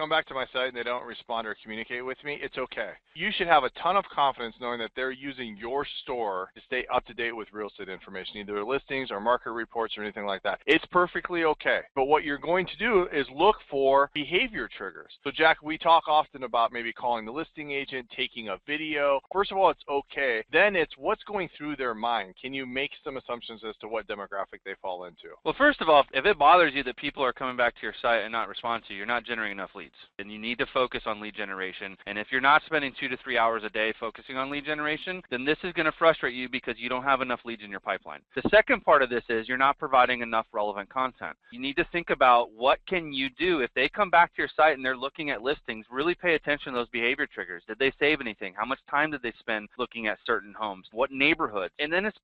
come back to my site and they don't respond or communicate with me, it's okay. You should have a ton of confidence knowing that they're using your store to stay up to date with real estate information, either listings or market reports or anything like that. It's perfectly okay. But what you're going to do is look for behavior triggers. So Jack, we talk often about maybe calling the listing agent, taking a video. First of all, it's okay. Then it's what's going through their mind. Can you make some assumptions as to what demographic they fall into? Well, first of all, if it bothers you that people are coming back to your site and not responding to you, you're not generating enough leads. And you need to focus on lead generation. And if you're not spending 2 to 3 hours a day focusing on lead generation, then this is going to frustrate you because you don't have enough leads in your pipeline. The second part of this is you're not providing enough relevant content. You need to think about what can you do if they come back to your site and they're looking at listings. Really pay attention to those behavior triggers. Did they save anything? How much time did they spend looking at certain homes? What neighborhoods? And then it's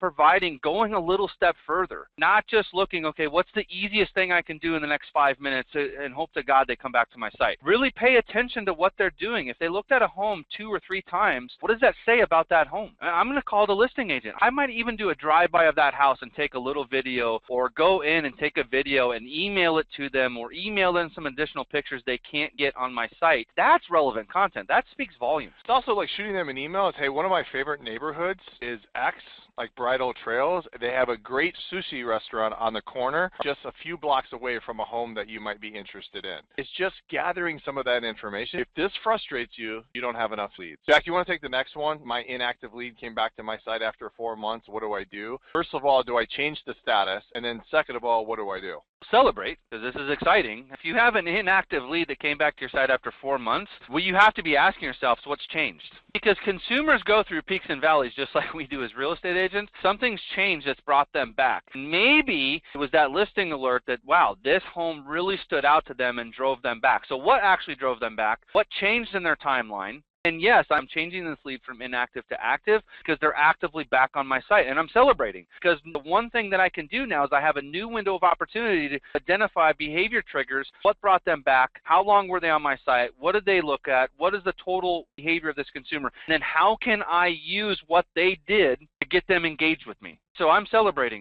going a little step further, not just looking, okay, what's the easiest thing I can do in the next 5 minutes and hope to God they come back to my site. Really pay attention to what they're doing. If they looked at a home 2 or 3 times, what does that say about that home? I'm going to call the listing agent. I might even do a drive-by of that house and take a little video, or go in and take a video and email it to them, or email them some additional pictures they can't get on my site. That's relevant content. That speaks volumes. It's also like shooting them an email. It's, hey, one of my favorite neighborhoods is X, like Bridal Trails. They have a great sushi restaurant on the corner, just a few blocks away from a home that you might be interested in. It's just gathering some of that information. If this frustrates you, you don't have enough leads. Jack, you want to take the next one? My inactive lead came back to my site after 4 months. What do I do? First of all, do I change the status? And then second of all, what do I do? Celebrate, because this is exciting. If you have an inactive lead that came back to your site after 4 months, well, you have to be asking yourself, what's changed? Because consumers go through peaks and valleys just like we do as real estate agents. Something's changed that's brought them back. Maybe it was that listing alert that, wow, this home really stood out to them and drove them back. So what actually drove them back? What changed in their timeline? And yes, I'm changing this lead from inactive to active because they're actively back on my site, and I'm celebrating. Because the one thing that I can do now is I have a new window of opportunity to identify behavior triggers, what brought them back, how long were they on my site, what did they look at, what is the total behavior of this consumer, and then how can I use what they did to get them engaged with me. So I'm celebrating.